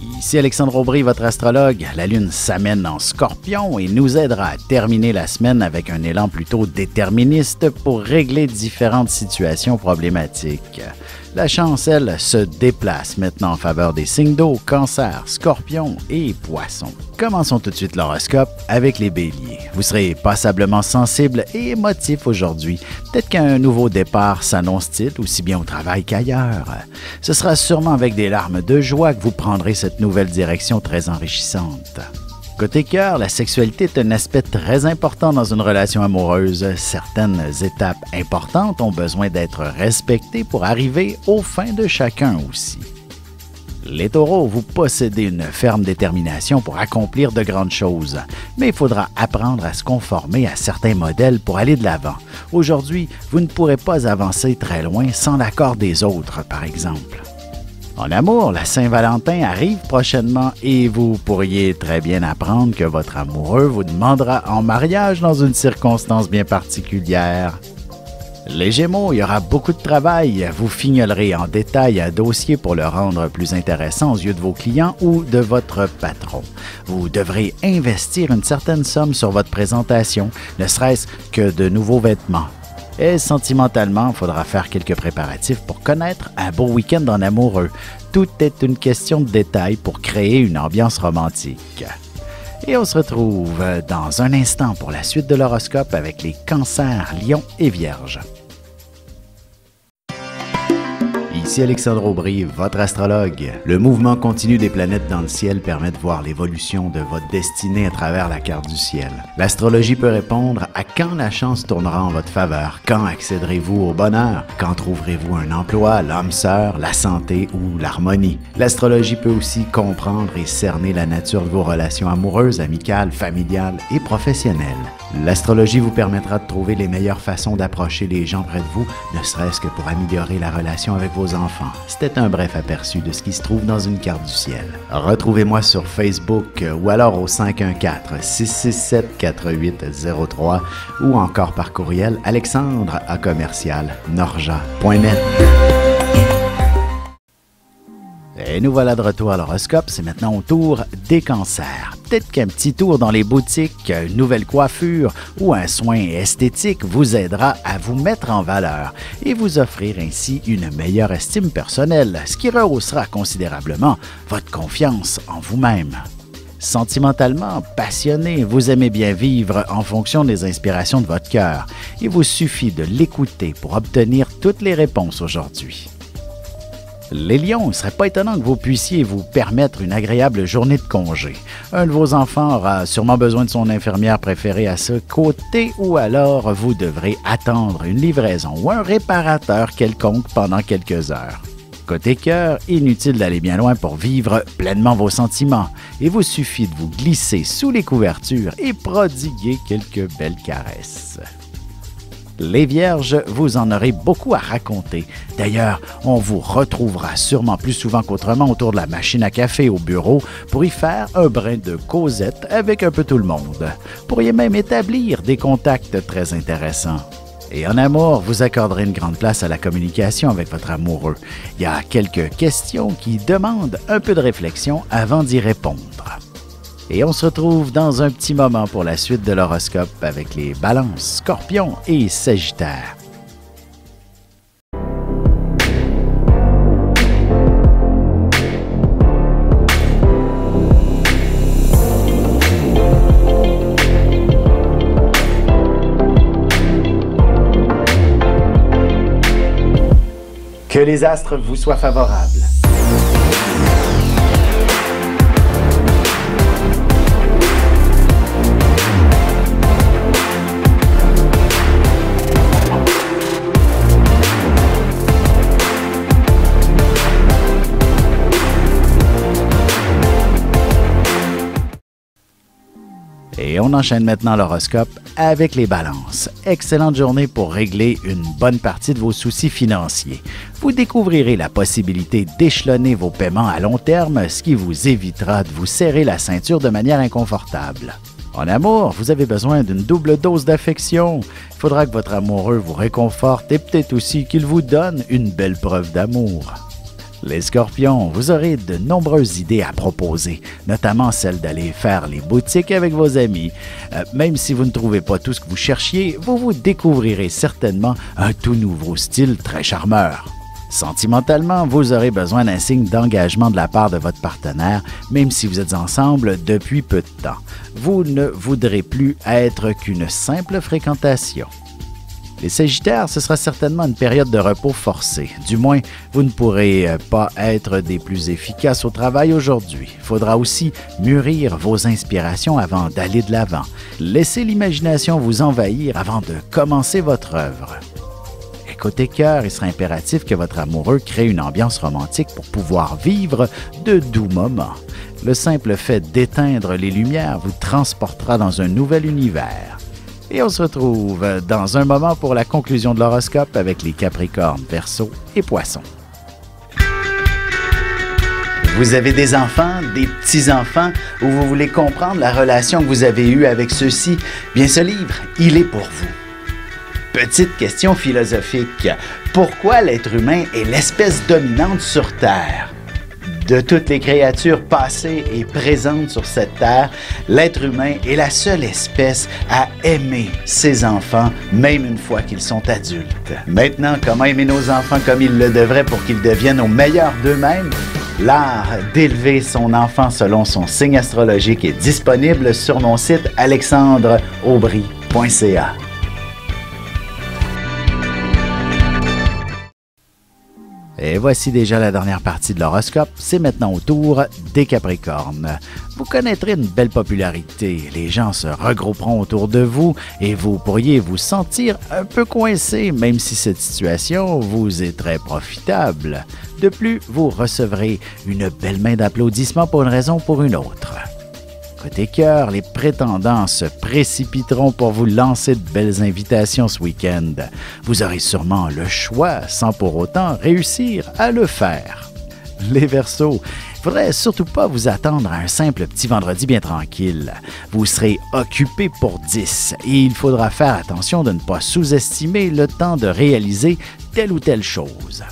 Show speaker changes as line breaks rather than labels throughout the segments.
Ici Alexandre Aubry, votre astrologue. La Lune s'amène en Scorpion et nous aidera à terminer la semaine avec un élan plutôt déterministe pour régler différentes situations problématiques. La chance, elle, se déplace maintenant en faveur des signes d'eau, Cancer, Scorpion et Poissons. Commençons tout de suite l'horoscope avec les Béliers. Vous serez passablement sensible et émotif aujourd'hui. Peut-être qu'un nouveau départ s'annonce-t-il aussi bien au travail qu'ailleurs. Ce sera sûrement avec des larmes de joie que vous prendrez cette nouvelle direction très enrichissante. Côté cœur, la sexualité est un aspect très important dans une relation amoureuse. Certaines étapes importantes ont besoin d'être respectées pour arriver aux fins de chacun aussi. Les taureaux, vous possédez une ferme détermination pour accomplir de grandes choses, mais il faudra apprendre à se conformer à certains modèles pour aller de l'avant. Aujourd'hui, vous ne pourrez pas avancer très loin sans l'accord des autres, par exemple. En amour, la Saint-Valentin arrive prochainement et vous pourriez très bien apprendre que votre amoureux vous demandera en mariage dans une circonstance bien particulière. Les Gémeaux, il y aura beaucoup de travail. Vous fignolerez en détail un dossier pour le rendre plus intéressant aux yeux de vos clients ou de votre patron. Vous devrez investir une certaine somme sur votre présentation, ne serait-ce que de nouveaux vêtements. Et sentimentalement, il faudra faire quelques préparatifs pour connaître un beau week-end en amoureux. Tout est une question de détail pour créer une ambiance romantique. Et on se retrouve dans un instant pour la suite de l'horoscope avec les Cancers, Lions et Vierges. Ici Alexandre Aubry, votre astrologue. Le mouvement continu des planètes dans le ciel permet de voir l'évolution de votre destinée à travers la carte du ciel. L'astrologie peut répondre à quand la chance tournera en votre faveur, quand accéderez-vous au bonheur, quand trouverez-vous un emploi, l'âme sœur, la santé ou l'harmonie. L'astrologie peut aussi comprendre et cerner la nature de vos relations amoureuses, amicales, familiales et professionnelles. L'astrologie vous permettra de trouver les meilleures façons d'approcher les gens près de vous, ne serait-ce que pour améliorer la relation avec vos enfants. C'était un bref aperçu de ce qui se trouve dans une carte du ciel. Retrouvez-moi sur Facebook ou alors au 514-667-4803 ou encore par courriel alexandre@norja.net. Et nous voilà de retour à l'horoscope, c'est maintenant au tour des cancers. Peut-être qu'un petit tour dans les boutiques, une nouvelle coiffure ou un soin esthétique vous aidera à vous mettre en valeur et vous offrir ainsi une meilleure estime personnelle, ce qui rehaussera considérablement votre confiance en vous-même. Sentimentalement passionné, vous aimez bien vivre en fonction des inspirations de votre cœur. Il vous suffit de l'écouter pour obtenir toutes les réponses aujourd'hui. Les Lions, il ne serait pas étonnant que vous puissiez vous permettre une agréable journée de congé. Un de vos enfants aura sûrement besoin de son infirmière préférée à ce côté ou alors vous devrez attendre une livraison ou un réparateur quelconque pendant quelques heures. Côté cœur, inutile d'aller bien loin pour vivre pleinement vos sentiments. Il vous suffit de vous glisser sous les couvertures et prodiguer quelques belles caresses. Les Vierges, vous en aurez beaucoup à raconter. D'ailleurs, on vous retrouvera sûrement plus souvent qu'autrement autour de la machine à café au bureau pour y faire un brin de causette avec un peu tout le monde. Vous pourriez même établir des contacts très intéressants. Et en amour, vous accorderez une grande place à la communication avec votre amoureux. Il y a quelques questions qui demandent un peu de réflexion avant d'y répondre. Et on se retrouve dans un petit moment pour la suite de l'horoscope avec les Balances, Scorpions et Sagittaires. Que les astres vous soient favorables. Et on enchaîne maintenant l'horoscope avec les Balances. Excellente journée pour régler une bonne partie de vos soucis financiers. Vous découvrirez la possibilité d'échelonner vos paiements à long terme, ce qui vous évitera de vous serrer la ceinture de manière inconfortable. En amour, vous avez besoin d'une double dose d'affection. Il faudra que votre amoureux vous réconforte et peut-être aussi qu'il vous donne une belle preuve d'amour. Les Scorpions, vous aurez de nombreuses idées à proposer, notamment celle d'aller faire les boutiques avec vos amis. Même si vous ne trouvez pas tout ce que vous cherchiez, vous découvrirez certainement un tout nouveau style très charmeur. Sentimentalement, vous aurez besoin d'un signe d'engagement de la part de votre partenaire, même si vous êtes ensemble depuis peu de temps. Vous ne voudrez plus être qu'une simple fréquentation. Les Sagittaires, ce sera certainement une période de repos forcé. Du moins, vous ne pourrez pas être des plus efficaces au travail aujourd'hui. Il faudra aussi mûrir vos inspirations avant d'aller de l'avant. Laissez l'imagination vous envahir avant de commencer votre œuvre. Et côté cœur, il sera impératif que votre amoureux crée une ambiance romantique pour pouvoir vivre de doux moments. Le simple fait d'éteindre les lumières vous transportera dans un nouvel univers. Et on se retrouve dans un moment pour la conclusion de l'horoscope avec les Capricornes, Verseaux et Poissons. Vous avez des enfants, des petits-enfants, ou vous voulez comprendre la relation que vous avez eue avec ceux-ci? Bien, ce livre, il est pour vous. Petite question philosophique. Pourquoi l'être humain est l'espèce dominante sur Terre? De toutes les créatures passées et présentes sur cette terre, l'être humain est la seule espèce à aimer ses enfants, même une fois qu'ils sont adultes. Maintenant, comment aimer nos enfants comme ils le devraient pour qu'ils deviennent au meilleur d'eux-mêmes? L'art d'élever son enfant selon son signe astrologique est disponible sur mon site alexandreaubry.ca. Et voici déjà la dernière partie de l'horoscope. C'est maintenant au tour des Capricornes. Vous connaîtrez une belle popularité. Les gens se regrouperont autour de vous et vous pourriez vous sentir un peu coincé, même si cette situation vous est très profitable. De plus, vous recevrez une belle main d'applaudissements pour une raison ou pour une autre. Côté cœur, les prétendants se précipiteront pour vous lancer de belles invitations ce week-end. Vous aurez sûrement le choix sans pour autant réussir à le faire. Les Verseaux, il ne faudrait surtout pas vous attendre à un simple petit vendredi bien tranquille. Vous serez occupé pour 10 et il faudra faire attention de ne pas sous-estimer le temps de réaliser telle ou telle chose.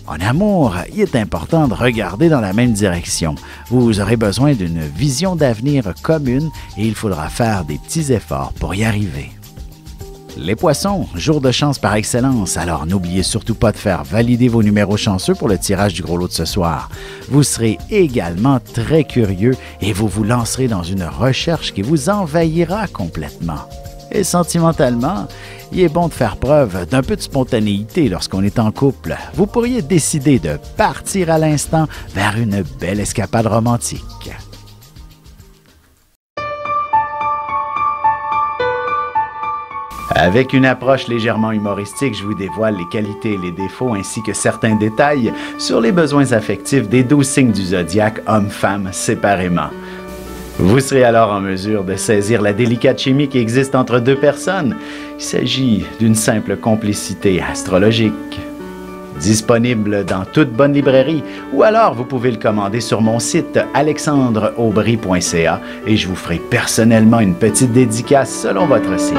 En amour, il est important de regarder dans la même direction. Vous aurez besoin d'une vision d'avenir commune et il faudra faire des petits efforts pour y arriver. Les Poissons, jour de chance par excellence, alors n'oubliez surtout pas de faire valider vos numéros chanceux pour le tirage du gros lot de ce soir. Vous serez également très curieux et vous vous lancerez dans une recherche qui vous envahira complètement. Et sentimentalement, il est bon de faire preuve d'un peu de spontanéité lorsqu'on est en couple. Vous pourriez décider de partir à l'instant vers une belle escapade romantique. Avec une approche légèrement humoristique, je vous dévoile les qualités et les défauts ainsi que certains détails sur les besoins affectifs des 12 signes du zodiaque, hommes-femmes séparément. Vous serez alors en mesure de saisir la délicate chimie qui existe entre deux personnes. Il s'agit d'une simple complicité astrologique. Disponible dans toute bonne librairie ou alors vous pouvez le commander sur mon site alexandreaubry.ca et je vous ferai personnellement une petite dédicace selon votre signe.